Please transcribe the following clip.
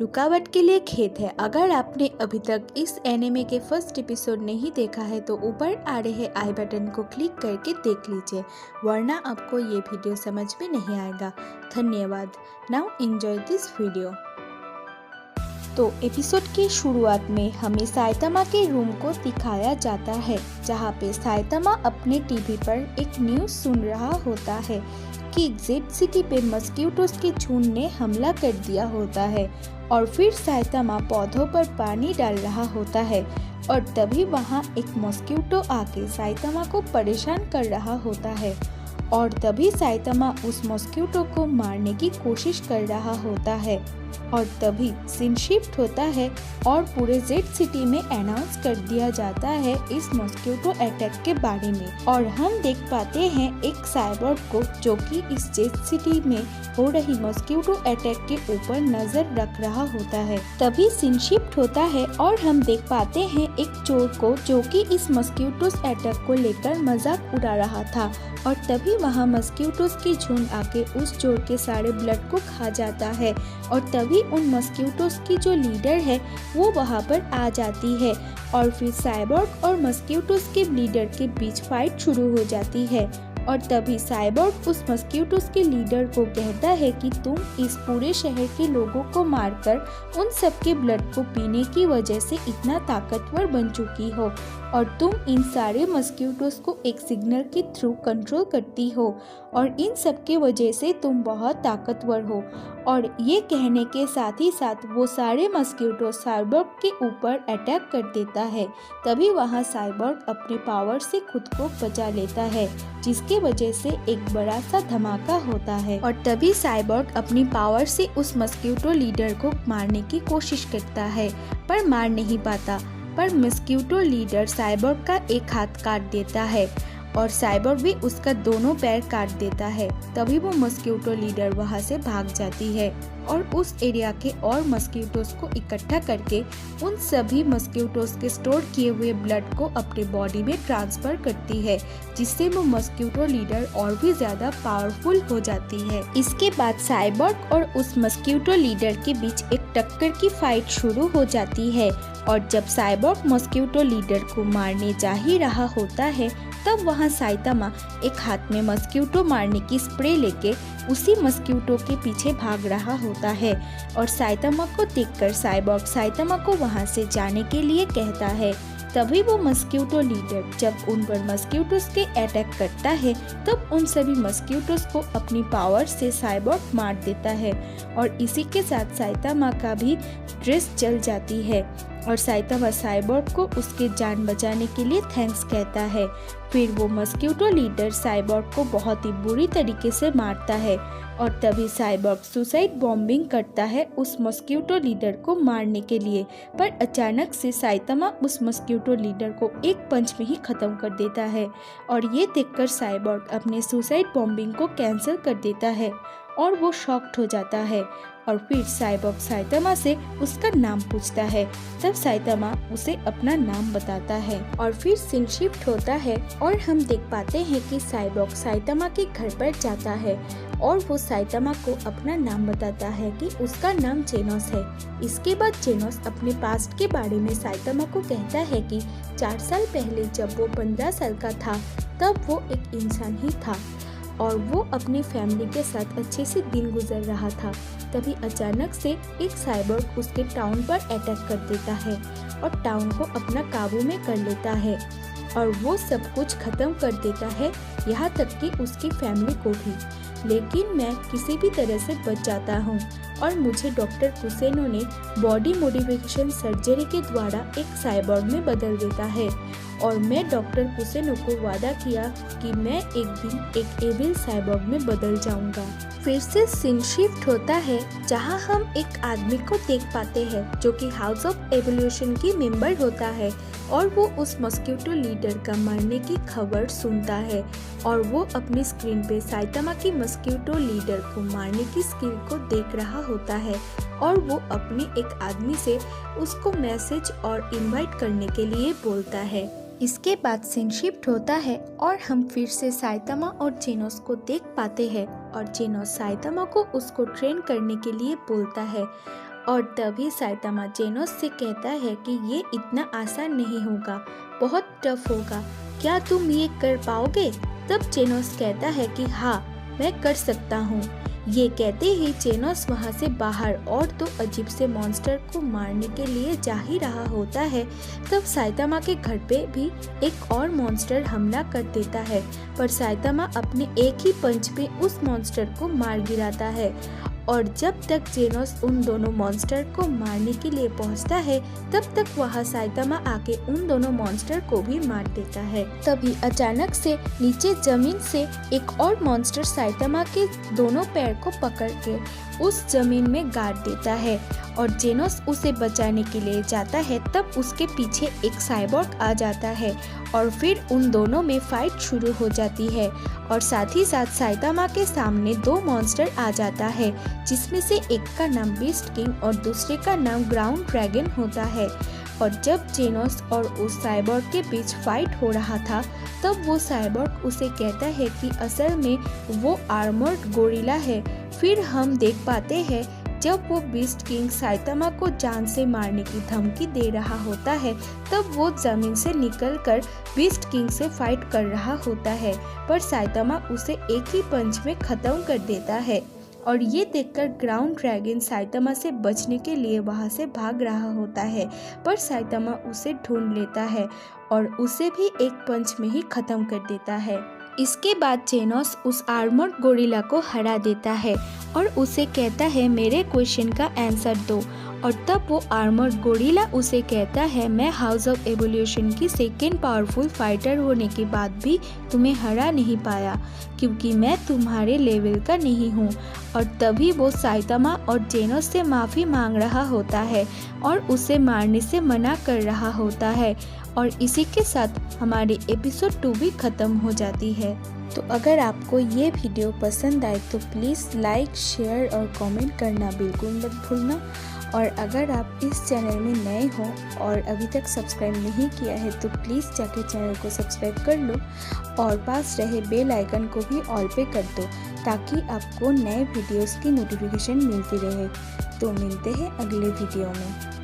रुकावट के लिए खेद है। अगर आपने अभी तक इस एनिमे के फर्स्ट एपिसोड नहीं देखा है तो ऊपर आ रहे आई बटन को क्लिक करके देख लीजिए, वरना आपको ये वीडियो समझ में नहीं आएगा। धन्यवाद। Now enjoy this video. तो एपिसोड की शुरुआत में हमें साइतामा के रूम को दिखाया जाता है, जहाँ पे साइतामा अपने टीवी पर एक न्यूज़ सुन रहा होता है कि जेड सिटी पे मस्क्यूटोस के झुंड ने हमला कर दिया होता है। और फिर साइतामा पौधों पर पानी डाल रहा होता है और तभी वहाँ एक मस्क्यूटो आके साइतामा को परेशान कर रहा होता है और तभी साइतामा उस मस्क्यूटो को मारने की कोशिश कर रहा होता है। और तभी सीन शिफ्ट होता है और पूरे जेड सिटी में अनाउंस कर दिया जाता है इस मस्क्यूटो अटैक के बारे में। और हम देख पाते हैं एक साइबोर्ग को जो कि इस जेड सिटी में हो रही मस्क्यूटो अटैक के ऊपर नजर रख रहा होता है। तभी सीन शिफ्ट होता है और हम देख पाते हैं एक चोर को जो कि इस मस्क्यूटो अटैक को लेकर मजाक उड़ा रहा था। और तभी वहाँ मस्क्यूटोस की झुंड आके उस चोर के सारे ब्लड को खा जाता है और तभी उन मस्क्यूटोस की जो लीडर है वो वहाँ पर आ जाती है और फिर साइबोर्ग और मस्क्यूटोस के लीडर के बीच फाइट शुरू हो जाती है। और तभी साइबोर्ग उस मस्क्यूटोस के लीडर को कहता है कि तुम इस पूरे शहर के लोगों को मारकर उन सब के ब्लड को पीने की वजह से इतना ताकतवर बन चुकी हो और तुम इन सारे मस्क्यूटोस को एक सिग्नल के थ्रू कंट्रोल करती हो और इन सब के वजह से तुम बहुत ताकतवर हो। और ये कहने के साथ ही साथ वो सारे मस्क्यूटो साइबोर्ग के ऊपर अटैक कर देता है। तभी वहाँ साइबोर्ग अपने पावर से खुद को बचा लेता है, जिसके वजह से एक बड़ा सा धमाका होता है। और तभी साइबोर्ग अपनी पावर से उस मस्क्यूटो लीडर को मारने की कोशिश करता है पर मार नहीं पाता। पर मस्क्यूटो लीडर साइबोर्ग का एक हाथ काट देता है और साइबोर्ग भी उसका दोनों पैर काट देता है। तभी वो मस्क्यूटो लीडर वहाँ से भाग जाती है और उस एरिया के और मस्क्यूटोस को इकट्ठा करके उन सभी मस्क्यूटोस के स्टोर किए हुए ब्लड को अपने बॉडी में ट्रांसफर करती है, जिससे वो मस्क्यूटो लीडर और भी ज्यादा पावरफुल हो जाती है। इसके बाद साइबोर्ग और उस मस्क्यूटो लीडर के बीच एक टक्कर की फाइट शुरू हो जाती है और जब साइबोर्ग मस्क्यूटो लीडर को मारने जा ही रहा होता है तब वहाँ साइतामा एक हाथ में मस्क्यूटो मारने की स्प्रे लेके उसी मस्क्यूटो के पीछे भाग रहा होता है। और साइतामा को देखकर साइबोर्ग साइतामा को वहाँ से जाने के लिए कहता है। तभी वो मस्क्यूटो लीडर जब उन पर मस्क्यूटोस के अटैक करता है तब उन सभी मस्क्यूटोस को अपनी पावर से साइबोर्ग मार देता है और इसी के साथ साइतामा का भी ड्रेस जल जाती है और साइतामा साइबोर्ग को उसके जान बचाने के लिए थैंक्स कहता है। फिर वो मस्क्यूटो लीडर साइबोर्ग को बहुत ही बुरी तरीके से मारता है और तभी साइबोर्ग सुसाइड बॉम्बिंग करता है उस मस्क्यूटो लीडर को मारने के लिए। पर अचानक से साइतामा उस मस्क्यूटो लीडर को एक पंच में ही खत्म कर देता है और ये देखकर साइबोर्ग अपने सुसाइड बॉम्बिंग को कैंसिल कर देता है और वो शॉक्ड हो जाता है। और फिर साइबोर्ग साइतामा से उसका नाम पूछता है, तब साइतामा उसे अपना नाम बताता है। और फिर सीन शिफ्ट होता है और हम देख पाते हैं कि साइबोर्ग साइतामा के घर पर जाता है और वो साइतामा को अपना नाम बताता है कि उसका नाम जेनोस है। इसके बाद जेनोस अपने पास्ट के बारे में साइतामा को कहता है कि 4 साल पहले जब वो 15 साल का था तब वो एक इंसान ही था और वो अपनी फैमिली के साथ अच्छे से दिन गुजर रहा था। तभी अचानक से एक साइबोर्ग उसके टाउन पर अटैक कर देता है और टाउन को अपना काबू में कर लेता है और वो सब कुछ खत्म कर देता है, यहाँ तक कि उसकी फैमिली को भी। लेकिन मैं किसी भी तरह से बच जाता हूँ और मुझे डॉक्टर कुसेनो ने बॉडी मॉडिफिकेशन सर्जरी के द्वारा एक साइबोर्ग में बदल देता है और मैं डॉक्टर कुसेनो को वादा किया कि मैं एक दिन एक एविल साइबोर्ग में बदल जाऊंगा। फिर से सीन शिफ्ट होता है जहां हम एक आदमी को देख पाते हैं जो कि हाउस ऑफ एवोल्यूशन की मेंबर होता है और वो उस मस्क्यूटो लीडर का मरने की खबर सुनता है और वो अपनी स्क्रीन पे साइतामा की मस्क्यूटो लीडर को मारने की स्किल को देख रहा होता है और वो अपने एक आदमी से उसको मैसेज और इनवाइट करने के लिए बोलता है। इसके बाद सीन शिफ्ट होता है और हम फिर से साइतामा और जेनोस को देख पाते हैं और जेनोस साइतामा को उसको ट्रेन करने के लिए बोलता है और तभी साइतामा जेनोस से कहता है कि ये इतना आसान नहीं होगा, बहुत टफ होगा, क्या तुम ये कर पाओगे? तब जेनोस कहता है कि हाँ, मैं कर सकता हूँ। ये कहते ही जेनोस वहाँ से बाहर और तो अजीब से मॉन्स्टर को मारने के लिए जा ही रहा होता है। तब साइतामा के घर पे भी एक और मॉन्स्टर हमला कर देता है, पर साइतामा अपने एक ही पंच में उस मॉन्स्टर को मार गिराता है। और जब तक जेनोस उन दोनों मॉन्स्टर को मारने के लिए पहुंचता है, तब तक वहाँ साइतामा आके उन दोनों मॉन्स्टर को भी मार देता है। तभी अचानक से नीचे जमीन से एक और मॉन्स्टर साइतामा के दोनों पैर को पकड़ के उस जमीन में गाड़ देता है और जेनोस उसे बचाने के लिए जाता है। तब उसके पीछे एक साइबॉर्ग आ जाता है और फिर उन दोनों में फाइट शुरू हो जाती है और साथ ही साथ साइतामा के सामने दो मॉन्स्टर आ जाता है, जिसमें से एक का नाम बीस्ट किंग और दूसरे का नाम ग्राउंड ड्रैगन होता है। और जब जेनोस और उस साइबॉर्ग के बीच फाइट हो रहा था, तब वो साइबॉर्ग उसे कहता है कि असल में वो आर्मर्ड गोरिल्ला है। फिर हम देख पाते हैं जब वो बीस्ट किंग साइतामा को जान से मारने की धमकी दे रहा होता है, तब वो जमीन से निकलकर बीस्ट किंग से फाइट कर रहा होता है, पर साइतामा उसे एक ही पंच में खत्म कर देता है। और ये देखकर ग्राउंड ड्रैगन साइतामा से बचने के लिए वहाँ से भाग रहा होता है, पर साइतामा उसे ढूंढ लेता है और उसे भी एक पंच में ही खत्म कर देता है। इसके बाद जेनोस उस आर्मर्ड गोरिल्ला को हरा देता है और उसे कहता है मेरे क्वेश्चन का आंसर दो। और तब वो आर्मर्ड गोरिल्ला उसे कहता है मैं हाउस ऑफ एवोल्यूशन की सेकेंड पावरफुल फाइटर होने के बाद भी तुम्हें हरा नहीं पाया, क्योंकि मैं तुम्हारे लेवल का नहीं हूँ। और तभी वो साइतामा और जेनोस से माफ़ी मांग रहा होता है और उसे मारने से मना कर रहा होता है। और इसी के साथ हमारी एपिसोड 2 भी ख़त्म हो जाती है। तो अगर आपको ये वीडियो पसंद आए तो प्लीज़ लाइक, शेयर और कमेंट करना बिल्कुल मत भूलना। और अगर आप इस चैनल में नए हो और अभी तक सब्सक्राइब नहीं किया है तो प्लीज़ जाके चैनल को सब्सक्राइब कर लो और पास रहे बेल आइकन को भी ऑल पे कर दो, ताकि आपको नए वीडियोस की नोटिफिकेशन मिलती रहे। तो मिलते हैं अगले वीडियो में।